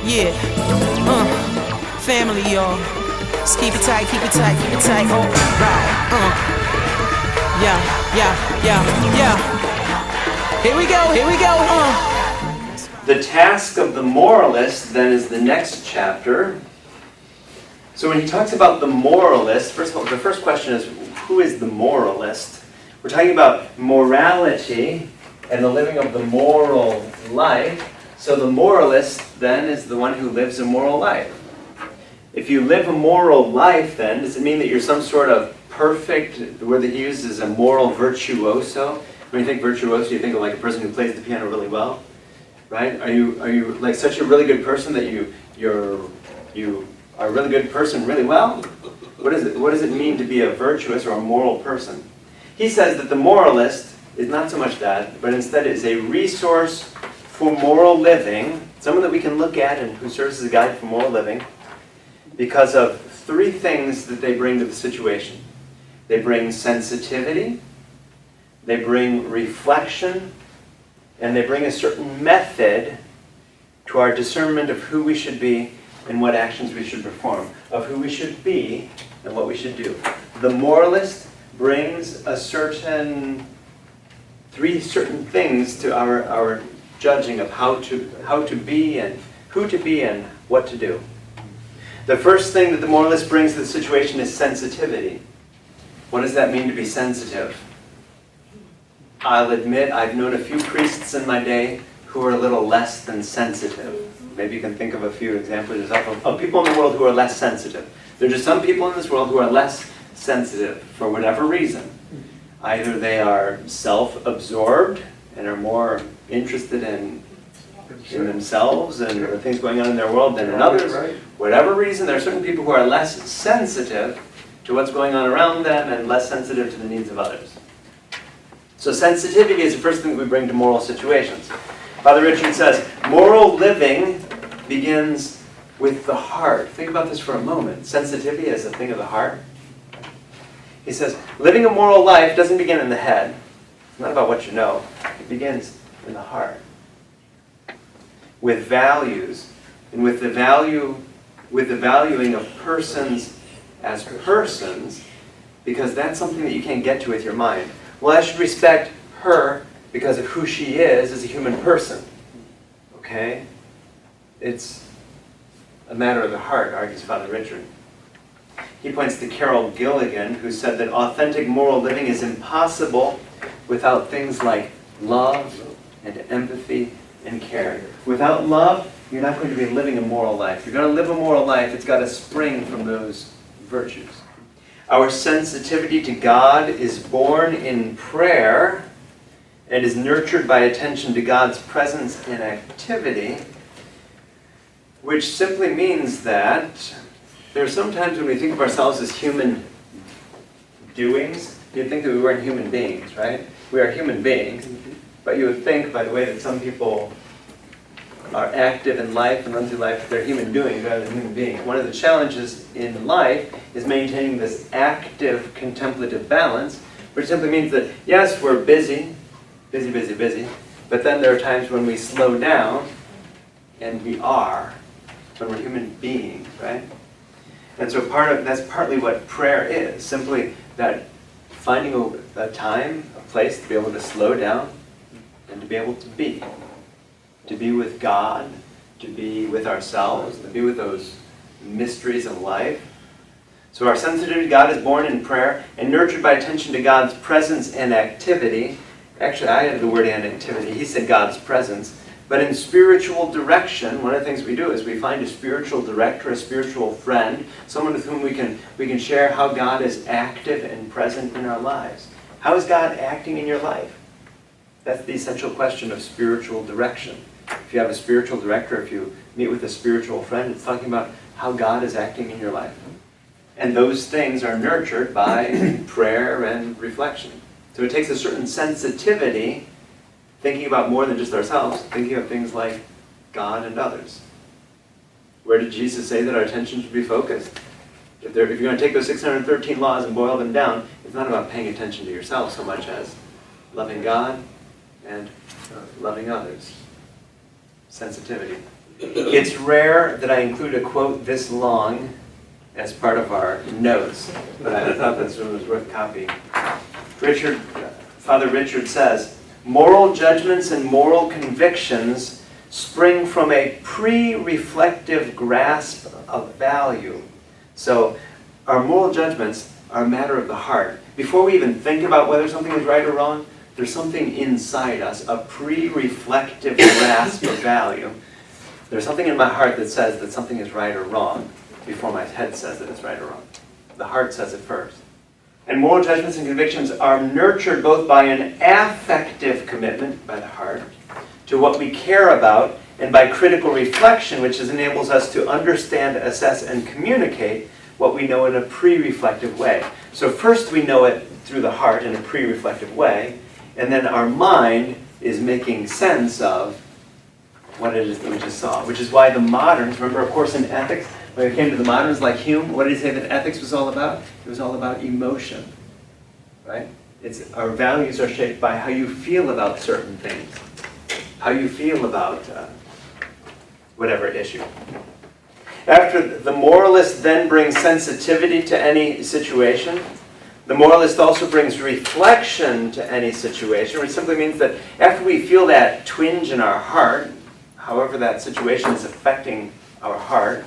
Yeah, family, y'all. Just keep it tight, keep it tight, keep it tight. Oh, right. Yeah. Here we go. The task of the moralist then is the next chapter. So when he talks about the moralist, first of all, the first question is, who is the moralist? We're talking about morality and the living of the moral life. So the moralist then is the one who lives a moral life. If you live a moral life, then, does it mean that you're some sort of perfect, the word that he uses is a moral virtuoso? When you think virtuoso, you think of like a person who plays the piano really well, right? Are you like such a really good person that you are a really good person really well? What does it mean to be a virtuous or a moral person? He says that the moralist is not so much that, but instead is a resource for moral living, someone that we can look at and who serves as a guide for moral living, because of three things that they bring to the situation. They bring sensitivity, they bring reflection, and they bring a certain method to our discernment of who we should be and what actions we should perform, of who we should be and what we should do. The moralist brings three certain things to our judging of how to be and who to be and what to do. The first thing that the moralist brings to the situation is sensitivity. What does that mean to be sensitive? I'll admit I've known a few priests in my day who are a little less than sensitive. Maybe you can think of a few examples yourself of people in the world who are less sensitive. There are just some people in this world who are less sensitive for whatever reason. Either they are self-absorbed and are more interested in themselves and the things going on in their world than in others. Whatever reason, there are certain people who are less sensitive to what's going on around them and less sensitive to the needs of others. So sensitivity is the first thing that we bring to moral situations. Father Richard says, moral living begins with the heart. Think about this for a moment. Sensitivity is a thing of the heart. He says, living a moral life doesn't begin in the head. It's not about what you know. It begins in the heart. With values, and with the valuing of persons as persons, because that's something that you can't get to with your mind. Well, I should respect her because of who she is as a human person. Okay? It's a matter of the heart, argues Father Richard. He points to Carol Gilligan, who said that authentic moral living is impossible without things like love and empathy and care. Without love, you're not going to be living a moral life. If you're going to live a moral life, it's got to spring from those virtues. Our sensitivity to God is born in prayer and is nurtured by attention to God's presence and activity, which simply means that there are some times when we think of ourselves as human doings. You'd think that we weren't human beings, right? We are human beings. But you would think, by the way that some people are active in life and run through life, they're human doings rather than human beings. One of the challenges in life is maintaining this active contemplative balance, which simply means that, yes, we're busy, but then there are times when we slow down, and we are, when we're human beings, right? And so that's partly what prayer is, simply that finding a time, a place to be able to slow down and to be able to be with God, to be with ourselves, to be with those mysteries of life. So our sensitivity to God is born in prayer and nurtured by attention to God's presence and activity. Actually, I added the word and activity. He said God's presence. But in spiritual direction, one of the things we do is we find a spiritual director, a spiritual friend, someone with whom we can share how God is active and present in our lives. How is God acting in your life? That's the essential question of spiritual direction. If you have a spiritual director, if you meet with a spiritual friend, it's talking about how God is acting in your life. And those things are nurtured by prayer and reflection. So it takes a certain sensitivity, thinking about more than just ourselves, thinking of things like God and others. Where did Jesus say that our attention should be focused? If you're going to take those 613 laws and boil them down, it's not about paying attention to yourself so much as loving God and loving others. Sensitivity. It's rare that I include a quote this long as part of our notes, but I thought this one was worth copying. Father Richard says, moral judgments and moral convictions spring from a pre-reflective grasp of value. So our moral judgments are a matter of the heart. Before we even think about whether something is right or wrong, there's something inside us, a pre-reflective grasp of value. There's something in my heart that says that something is right or wrong before my head says that it's right or wrong. The heart says it first. And moral judgments and convictions are nurtured both by an affective commitment by the heart to what we care about and by critical reflection, which enables us to understand, assess, and communicate what we know in a pre-reflective way. So first we know it through the heart in a pre-reflective way, and then our mind is making sense of what it is that we just saw, which is why the moderns, remember of course in ethics, when it came to the moderns like Hume, what did he say that ethics was all about? It was all about emotion, right? Our values are shaped by how you feel about certain things, how you feel about whatever issue. After the moralist then brings sensitivity to any situation, the moralist also brings reflection to any situation, which simply means that after we feel that twinge in our heart, however that situation is affecting our heart,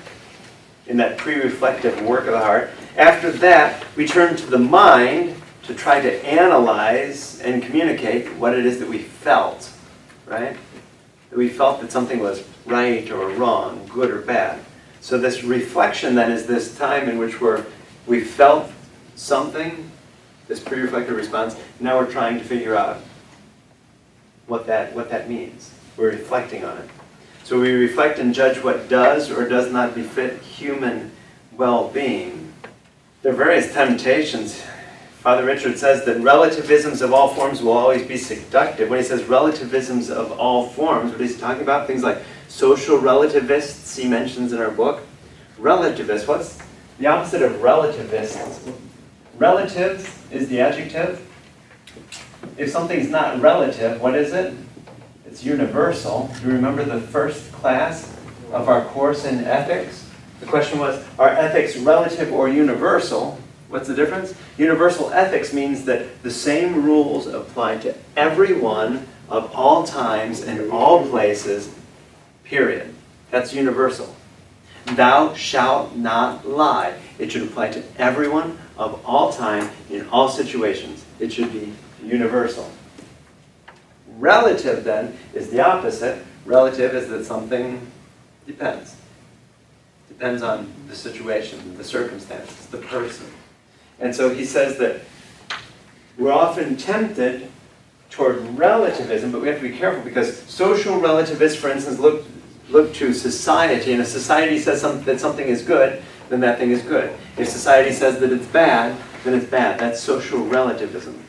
in that pre-reflective work of the heart, after that we turn to the mind to try to analyze and communicate what it is that we felt, right? That we felt that something was right or wrong, good or bad. So this reflection then is this time in which we felt something, this pre-reflective response. Now we're trying to figure out what that means. We're reflecting on it. So we reflect and judge what does or does not befit human well-being. There are various temptations. Father Richard says that relativisms of all forms will always be seductive. When he says relativisms of all forms, what he's talking about, things like social relativists, he mentions in our book. Relativists, what's the opposite of relativists? Relative is the adjective. If something's not relative, what is it? It's universal. Do you remember the first class of our course in ethics? The question was, are ethics relative or universal? What's the difference? Universal ethics means that the same rules apply to everyone of all times and all places, period. That's universal. Thou shalt not lie. It should apply to everyone of all time in all situations. It should be universal. Relative, then, is the opposite. Relative is that something depends. Depends on the situation, the circumstances, the person. And so he says that we're often tempted toward relativism, but we have to be careful because social relativists, for instance, look to society, and if society says that something is good, then that thing is good. If society says that it's bad, then it's bad. That's social relativism.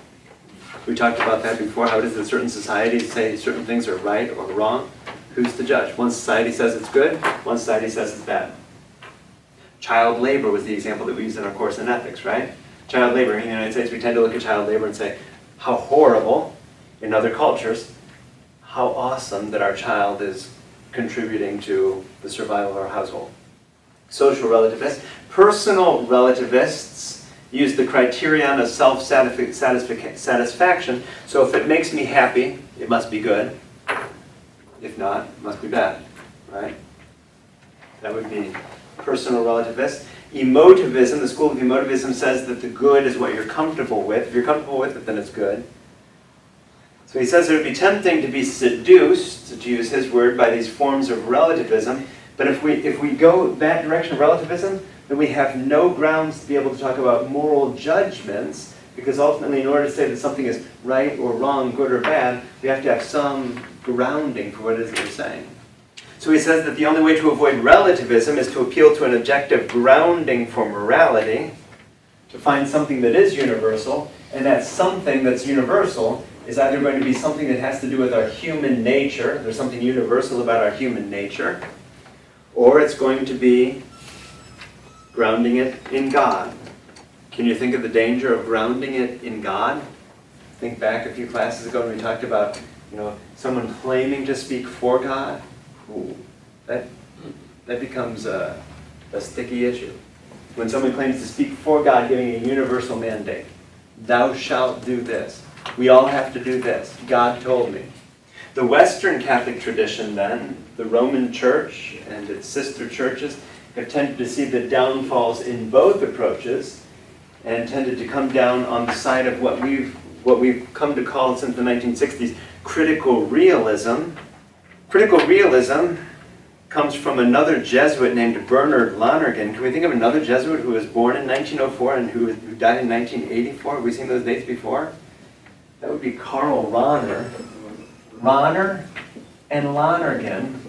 We talked about that before. How it is that certain societies say certain things are right or wrong? Who's the judge? One society says it's good, one society says it's bad. Child labor was the example that we used in our course in ethics, right? Child labor. In the United States, we tend to look at child labor and say, how horrible. In other cultures, how awesome that our child is contributing to the survival of our household. Social relativists. Personal relativists use the criterion of self-satisfaction. So if it makes me happy, it must be good. If not, it must be bad, right? That would be personal relativists. Emotivism, the school of emotivism says that the good is what you're comfortable with. If you're comfortable with it, then it's good. So he says it would be tempting to be seduced, to use his word, by these forms of relativism. But if we go that direction of relativism, then we have no grounds to be able to talk about moral judgments, because ultimately in order to say that something is right or wrong, good or bad, we have to have some grounding for what it is that we're saying. So he says that the only way to avoid relativism is to appeal to an objective grounding for morality, to find something that is universal, and that something that's universal is either going to be something that has to do with our human nature, there's something universal about our human nature, or it's going to be grounding it in God. Can you think of the danger of grounding it in God? Think back a few classes ago when we talked about, someone claiming to speak for God. Ooh, That becomes a sticky issue. When someone claims to speak for God, giving a universal mandate. Thou shalt do this. We all have to do this. God told me. The Western Catholic tradition then, the Roman Church and its sister churches, have tended to see the downfalls in both approaches and tended to come down on the side of what we've come to call since the 1960s critical realism. Critical realism comes from another Jesuit named Bernard Lonergan. Can we think of another Jesuit who was born in 1904 and who died in 1984? Have we seen those dates before? That would be Karl Rahner. Rahner and Lonergan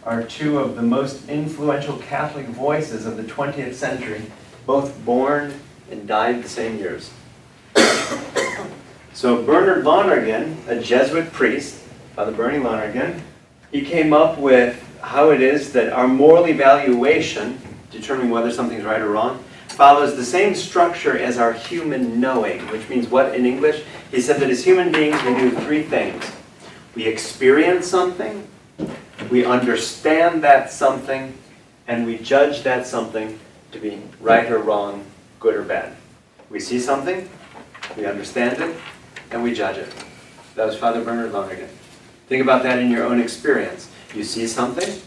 are two of the most influential Catholic voices of the 20th century, both born and died the same years. So Bernard Lonergan, a Jesuit priest, Father Bernie Lonergan, he came up with how it is that our moral evaluation, determining whether something's right or wrong, follows the same structure as our human knowing, which means what in English? He said that as human beings we do three things. We experience something, we understand that something, and we judge that something to be right or wrong, good or bad. We see something, we understand it, and we judge it. That was Father Bernard Lonergan. Think about that in your own experience. You see something,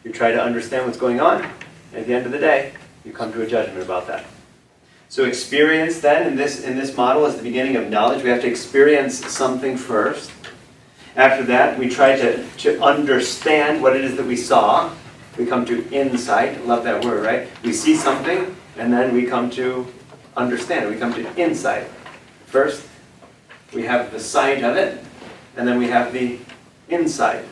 you try to understand what's going on, and at the end of the day, you come to a judgment about that. So experience then, in this model, is the beginning of knowledge. We have to experience something first. After that, we try to understand what it is that we saw. We come to insight. Love that word, right? We see something, and then we come to understand. We come to insight. First, we have the sight of it, and then we have the insight.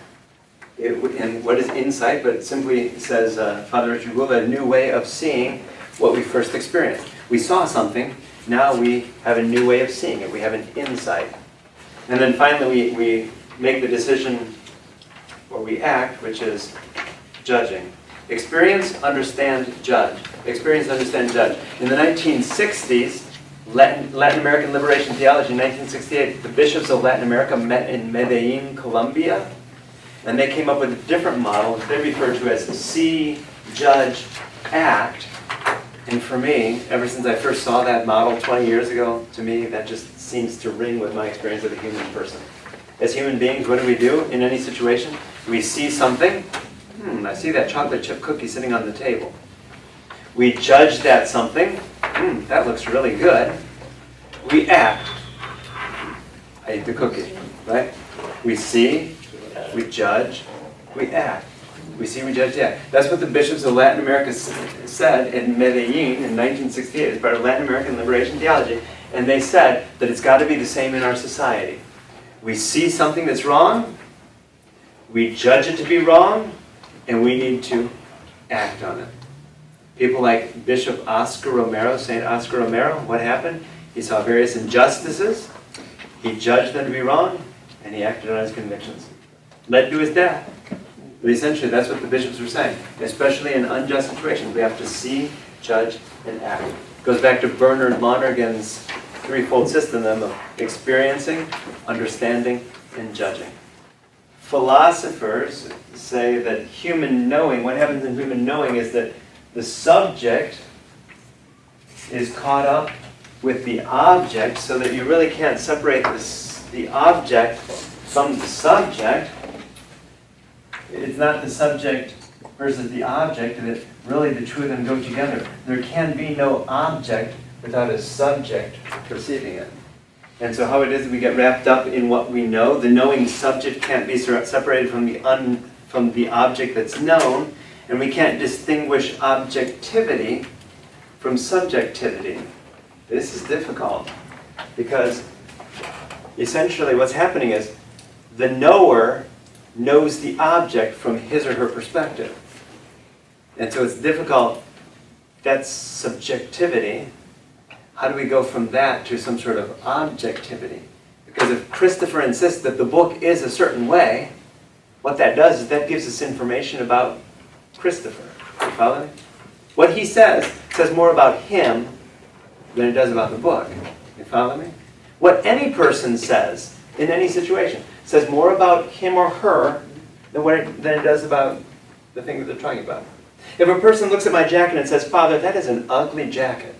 And what is insight? But it simply says, Father Richard Gould, a new way of seeing what we first experienced. We saw something, now we have a new way of seeing it. We have an insight. And then finally we make the decision, or we act, which is judging. Experience, understand, judge. Experience, understand, judge. In the 1960s, Latin American Liberation Theology, in 1968, the bishops of Latin America met in Medellin, Colombia, and they came up with a different model that they refer to as see, judge, act. And for me, ever since I first saw that model 20 years ago, to me, that just seems to ring with my experience as a human person. As human beings, what do we do in any situation? We see something. I see that chocolate chip cookie sitting on the table. We judge that something. That looks really good. We act. I eat the cookie, right? We see, we judge, we act. We see, we judge, yeah. That's what the bishops of Latin America said in Medellin in 1968 as part of Latin American Liberation Theology. And they said that it's got to be the same in our society. We see something that's wrong, we judge it to be wrong, and we need to act on it. People like Bishop Oscar Romero, St. Oscar Romero, what happened? He saw various injustices, he judged them to be wrong, and he acted on his convictions. Led to his death. But essentially, that's what the bishops were saying. Especially in unjust situations, we have to see, judge, and act. It goes back to Bernard Lonergan's threefold system of experiencing, understanding, and judging. Philosophers say that human knowing, what happens in human knowing is that the subject is caught up with the object so that you really can't separate the object from the subject. It's not the subject versus the object, that really the two of them go together. There can be no object without a subject perceiving it. And so how it is that we get wrapped up in what we know, the knowing subject can't be separated from the object that's known, and we can't distinguish objectivity from subjectivity. This is difficult because essentially what's happening is the knower knows the object from his or her perspective. And so it's difficult. That's subjectivity. How do we go from that to some sort of objectivity? Because if Christopher insists that the book is a certain way, what that does is that gives us information about Christopher. You follow me? What he says more about him than it does about the book. You follow me? What any person says in any situation says more about him or her than it does about the thing that they're talking about. If a person looks at my jacket and says, Father, that is an ugly jacket,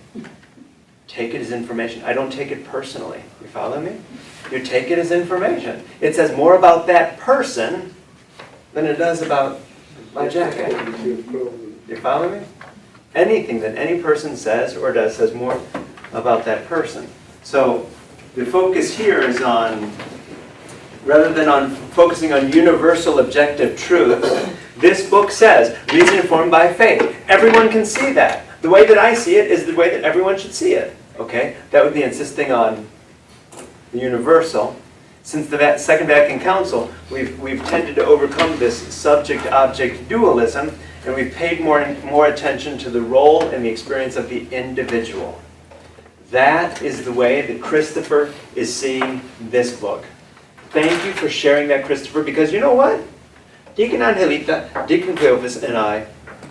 take it as information. I don't take it personally. You follow me? You take it as information. It says more about that person than it does about my jacket. You follow me? Anything that any person says or does says more about that person. So the focus here is on, rather than on focusing on universal objective truths, this book says, reason informed by faith. Everyone can see that. The way that I see it is the way that everyone should see it. Okay? That would be insisting on the universal. Since the Second Vatican Council, we've tended to overcome this subject-object dualism, and we've paid more attention to the role and the experience of the individual. That is the way that Christopher is seeing this book. Thank you for sharing that, Christopher, because you know what? Deacon Angelita, Deacon Cleophas, and I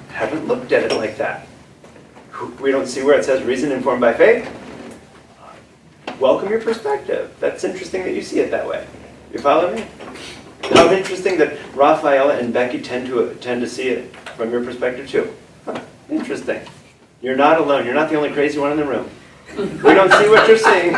haven't looked at it like that. We don't see where it says reason informed by faith. Welcome your perspective. That's interesting that you see it that way. You follow me? How interesting that Rafaela and Becky tend to see it from your perspective too. Huh, interesting. You're not alone. You're not the only crazy one in the room. We don't see what you're seeing.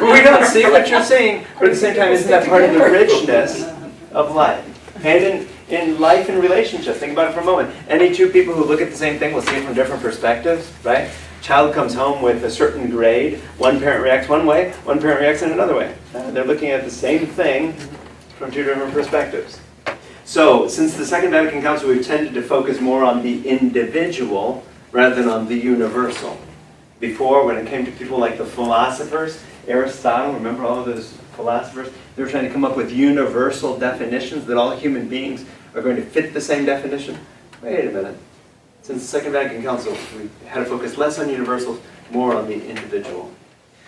We don't see what you're seeing, but at the same time, isn't that part of the richness of life? And in life and relationships, think about it for a moment. Any two people who look at the same thing will see it from different perspectives, right? Child comes home with a certain grade. One parent reacts one way, one parent reacts in another way. They're looking at the same thing from two different perspectives. So, since the Second Vatican Council, we've tended to focus more on the individual rather than on the universal. Before, when it came to people like the philosophers, Aristotle, remember all of those philosophers? They were trying to come up with universal definitions that all human beings are going to fit the same definition. Wait a minute. Since the Second Vatican Council, we had to focus less on universals, more on the individual.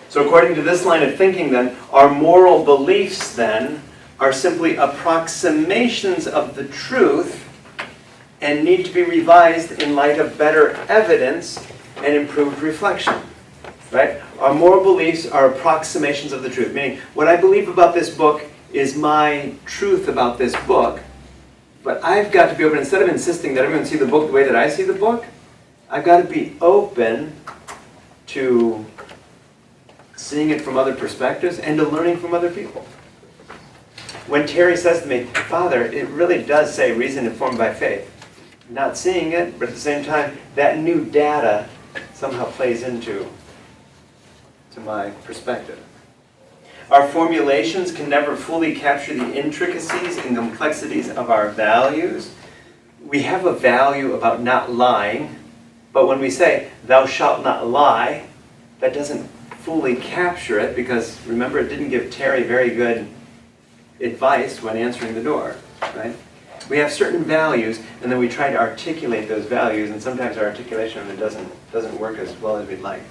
So according to this line of thinking then, our moral beliefs then are simply approximations of the truth and need to be revised in light of better evidence and improved reflection. Right? Our moral beliefs are approximations of the truth, meaning what I believe about this book is my truth about this book, but I've got to be open, instead of insisting that everyone see the book the way that I see the book, I've got to be open to seeing it from other perspectives and to learning from other people. When Terry says to me, Father, it really does say reason informed by faith. Not seeing it, but at the same time, that new data somehow plays into my perspective. Our formulations can never fully capture the intricacies and complexities of our values. We have a value about not lying, but when we say, thou shalt not lie, that doesn't fully capture it because, remember, it didn't give Terry very good advice when answering the door, right? We have certain values, and then we try to articulate those values, and sometimes our articulation of it doesn't work as well as we'd like.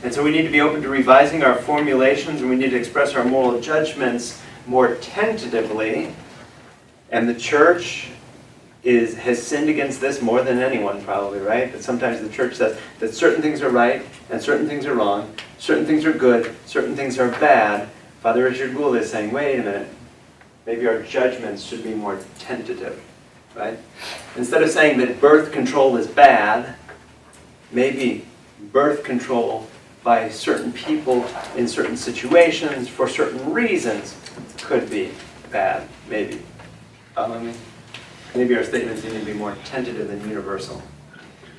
And so we need to be open to revising our formulations, and we need to express our moral judgments more tentatively. And the church has sinned against this more than anyone probably, right? That sometimes the church says that certain things are right and certain things are wrong, certain things are good, certain things are bad. Father Richard Gould is saying, wait a minute, maybe our judgments should be more tentative, right? Instead of saying that birth control is bad, maybe birth control by certain people in certain situations for certain reasons could be bad, maybe. Follow me? Maybe our statements need to be more tentative than universal.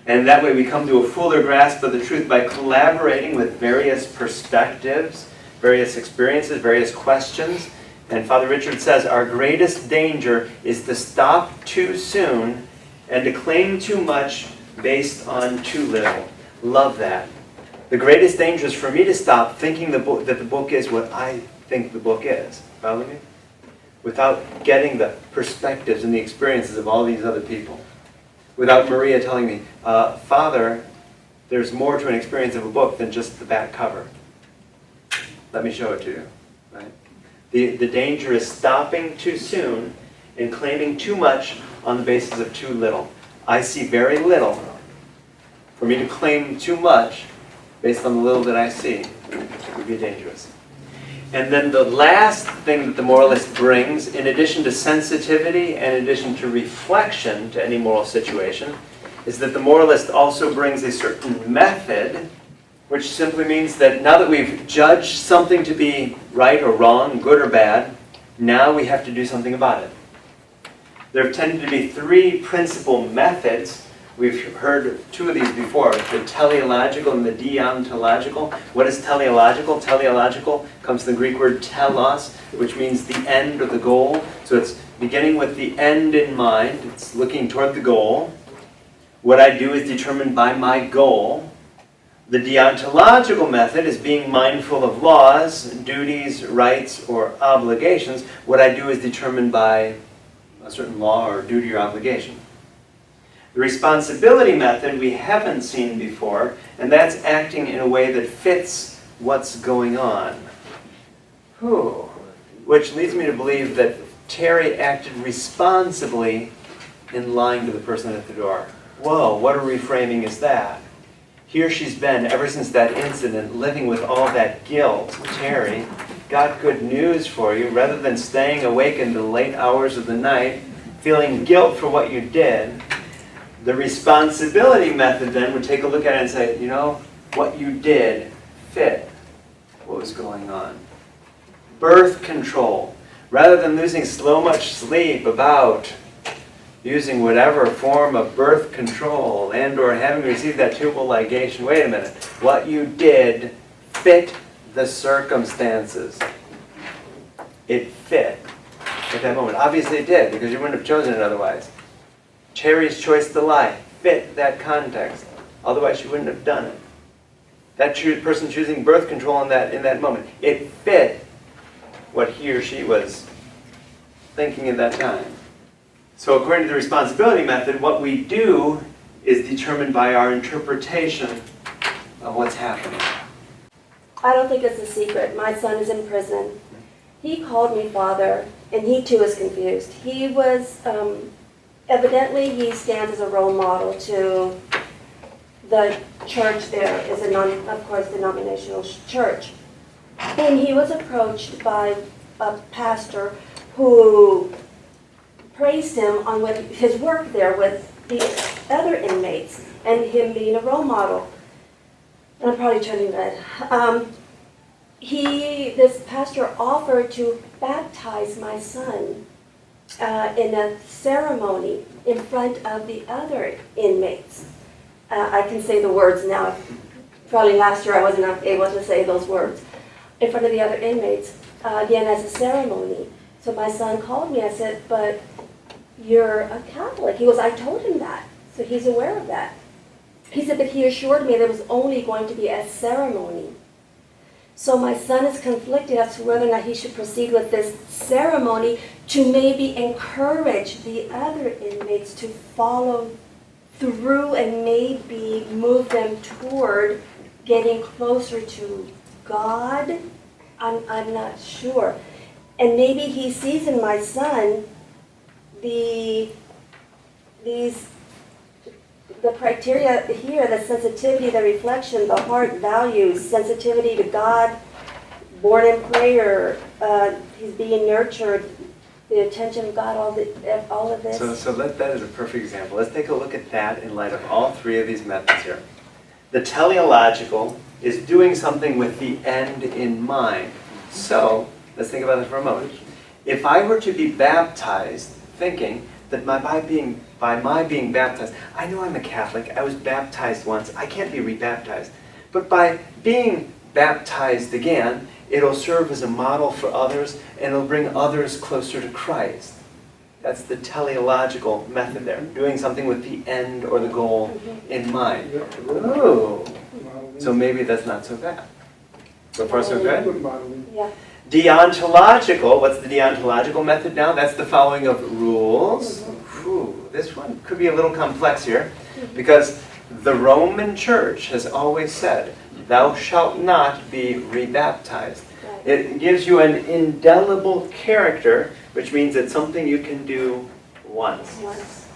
And that way we come to a fuller grasp of the truth by collaborating with various perspectives, various experiences, various questions. And Father Richard says our greatest danger is to stop too soon and to claim too much based on too little. Love that. The greatest danger is for me to stop thinking that the book is what I think the book is. Follow me? Without getting the perspectives and the experiences of all these other people. Without Maria telling me, Father, there's more to an experience of a book than just the back cover. Let me show it to you. Right? The danger is stopping too soon and claiming too much on the basis of too little. I see very little. For me to claim too much based on the little that I see would be dangerous. And then the last thing that the moralist brings, in addition to sensitivity and in addition to reflection to any moral situation, is that the moralist also brings a certain method, which simply means that now that we've judged something to be right or wrong, good or bad, now we have to do something about it. There have tended to be three principal methods. We've heard two of these before, the teleological and the deontological. What is teleological? Teleological comes from the Greek word telos, which means the end or the goal. So it's beginning with the end in mind. It's looking toward the goal. What I do is determined by my goal. The deontological method is being mindful of laws, duties, rights, or obligations. What I do is determined by a certain law or duty or obligation. The responsibility method we haven't seen before, and that's acting in a way that fits what's going on. Which leads me to believe that Terry acted responsibly in lying to the person at the door. Whoa, what a reframing is that? Here she's been, ever since that incident, living with all that guilt. Terry, got good news for you. Rather than staying awake in the late hours of the night, feeling guilt for what you did, the responsibility method then would take a look at it and say, you know, what you did fit what was going on. Birth control. Rather than losing so much sleep about using whatever form of birth control and or having received that tubal ligation, wait a minute, what you did fit the circumstances. It fit at that moment. Obviously it did, because you wouldn't have chosen it otherwise. Terry's choice to lie fit that context. Otherwise she wouldn't have done it. That person choosing birth control in that moment, it fit what he or she was thinking at that time. So according to the responsibility method, what we do is determined by our interpretation of what's happening. I don't think it's a secret. My son is in prison. He called me father, and he too is confused. He was, evidently he stands as a role model to the church there, is a of course, denominational church. And he was approached by a pastor who praised him on his work there with the other inmates and him being a role model. And I'm probably turning red. This pastor offered to baptize my son in a ceremony in front of the other inmates. I can say the words now. Probably last year I wasn't able to say those words. In front of the other inmates, again as a ceremony. So my son called me. I said, but you're a Catholic. He goes, I told him that. So he's aware of that. He said, but he assured me there was only going to be a ceremony. So my son is conflicted as to whether or not he should proceed with this ceremony to maybe encourage the other inmates to follow through and maybe move them toward getting closer to God. I'm not sure. And maybe he sees in my son the criteria here, the sensitivity, the reflection, the heart values, sensitivity to God, born in prayer, he's being nurtured, the attention of God, all of this. So that is a perfect example. Let's take a look at that in light of all three of these methods here. The teleological is doing something with the end in mind. So, let's think about it for a moment. If I were to be baptized, thinking that by my being baptized, I know I'm a Catholic, I was baptized once, I can't be rebaptized. But by being baptized again, it'll serve as a model for others, and it'll bring others closer to Christ. That's the teleological method there, doing something with the end or the goal in mind. Ooh. So maybe that's not so bad. So far so good? Yeah. Deontological, what's the deontological method now? That's the following of rules. Ooh, this one could be a little complex here, because the Roman Church has always said, thou shalt not be rebaptized. It gives you an indelible character, which means it's something you can do once.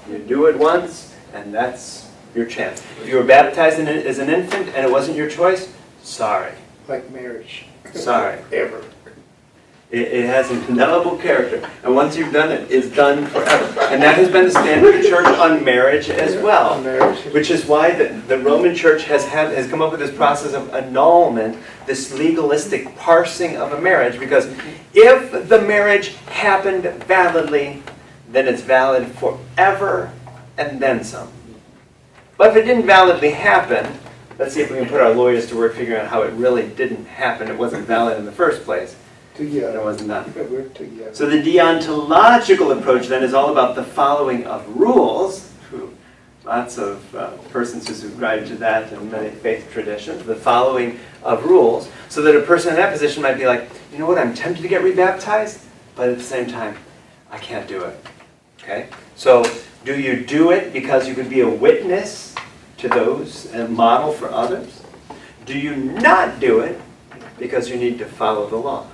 You do it once, and that's your chance. If you were baptized as an infant and it wasn't your choice, sorry. Like marriage. Sorry. Ever. It has an indelible character, and once you've done it, it's done forever. And that has been the standard of the church on marriage as well, which is why the Roman Church has come up with this process of annulment, this legalistic parsing of a marriage, because if the marriage happened validly, then it's valid forever and then some. But if it didn't validly happen, let's see if we can put our lawyers to work figuring out how it really didn't happen. It wasn't valid in the first place. It wasn't done. So the deontological approach then is all about the following of rules. Lots of persons who subscribe to that in many faith traditions. The following of rules. So that a person in that position might be like, you know what, I'm tempted to get rebaptized, but at the same time, I can't do it. Okay? So do you do it because you could be a witness to those and model for others? Do you not do it because you need to follow the law?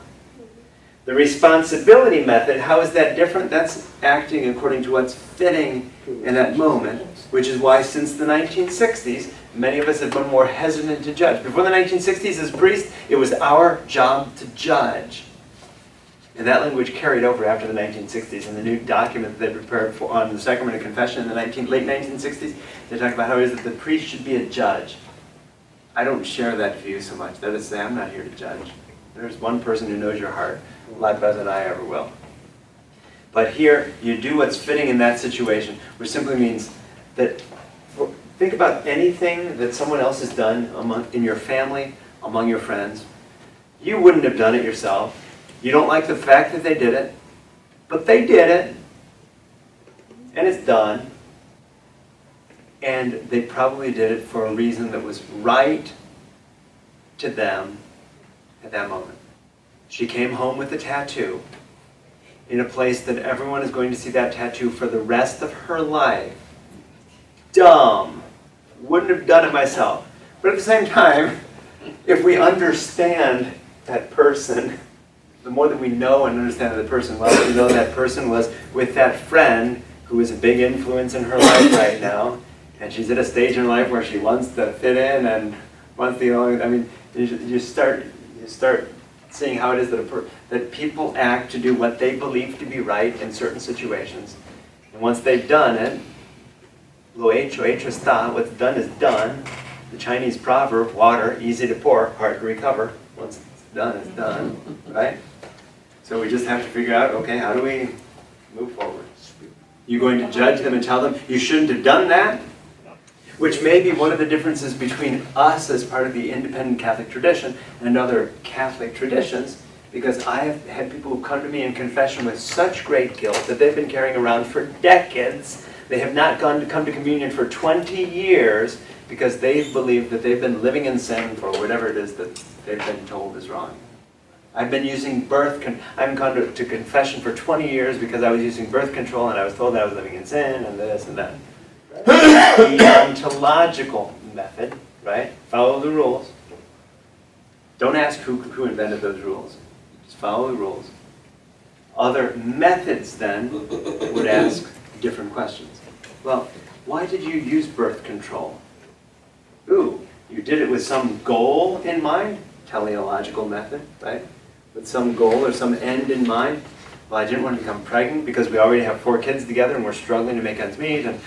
The responsibility method, how is that different? That's acting according to what's fitting in that moment, which is why since the 1960s, many of us have been more hesitant to judge. Before the 1960s, as priests, it was our job to judge. And that language carried over after the 1960s. In the new document that they prepared for on the Sacrament of Confession in the late 1960s, they talk about how it is that the priest should be a judge. I don't share that view so much. That is to say, I'm not here to judge. There's one person who knows your heart a lot better than I ever will. But here, you do what's fitting in that situation, which simply means that, think about anything that someone else has done in your family, among your friends. You wouldn't have done it yourself. You don't like the fact that they did it, but they did it, and it's done. And they probably did it for a reason that was right to them at that moment. She came home with a tattoo in a place that everyone is going to see that tattoo for the rest of her life. Dumb. Wouldn't have done it myself. But at the same time, if we understand that person, the more that we know and understand that person, well, we know that person was with that friend who is a big influence in her life right now, and she's at a stage in life where she wants to fit in and wants to, I mean, you start seeing how it is that people act to do what they believe to be right in certain situations. And once they've done it, lo hecho está, what's done is done. The Chinese proverb, water, easy to pour, hard to recover. Once it's done, it's done, right? So we just have to figure out, okay, how do we move forward? You're going to judge them and tell them, you shouldn't have done that? Which may be one of the differences between us as part of the independent Catholic tradition and other Catholic traditions, because I have had people who come to me in confession with such great guilt that they've been carrying around for decades. They have not come to communion for 20 years because they believe that they've been living in sin for whatever it is that they've been told is wrong. I've been using I haven't gone to confession for 20 years because I was using birth control and I was told that I was living in sin and this and that. The ontological method, right? Follow the rules. Don't ask who invented those rules. Just follow the rules. Other methods then would ask different questions. Well, why did you use birth control? Ooh, you did it with some goal in mind? Teleological method, right? With some goal or some end in mind. Well, I didn't want to become pregnant because we already have 4 kids together and we're struggling to make ends meet, and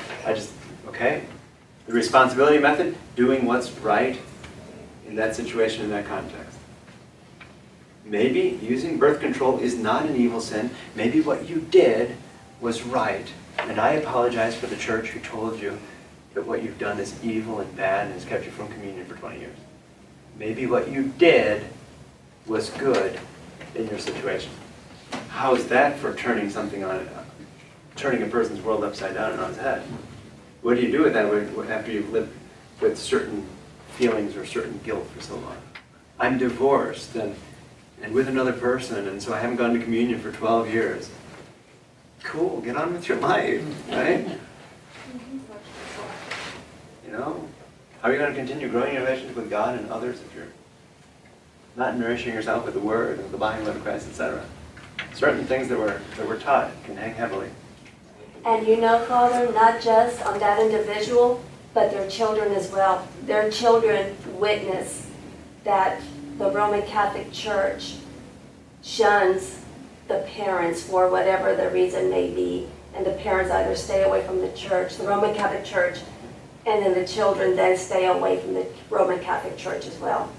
okay. The responsibility method, doing what's right in that situation, in that context. Maybe using birth control is not an evil sin. Maybe what you did was right. And I apologize for the church who told you that what you've done is evil and bad and has kept you from communion for 20 years. Maybe what you did was good in your situation. How is that for turning a person's world upside down and on its head? What do you do with that after you've lived with certain feelings or certain guilt for so long? I'm divorced and with another person, and so I haven't gone to communion for 12 years. Cool, get on with your life, right? You know? How are you going to continue growing your relationship with God and others if you're not nourishing yourself with the Word and the body and blood of Christ, etc.? Certain things that we're taught can hang heavily. And you know, Father, not just on that individual, but their children as well. Their children witness that the Roman Catholic Church shuns the parents for whatever the reason may be, and the parents either stay away from the church, the Roman Catholic Church, and then the children then stay away from the Roman Catholic Church as well.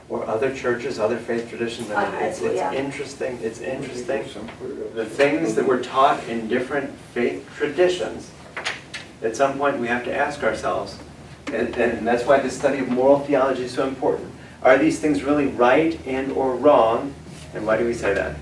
Or other churches, other faith traditions. I mean, it's Yeah. interesting. It's interesting. The things that we're taught in different faith traditions, at some point we have to ask ourselves, and that's why the study of moral theology is so important. Are these things really right and or wrong? And why do we say that?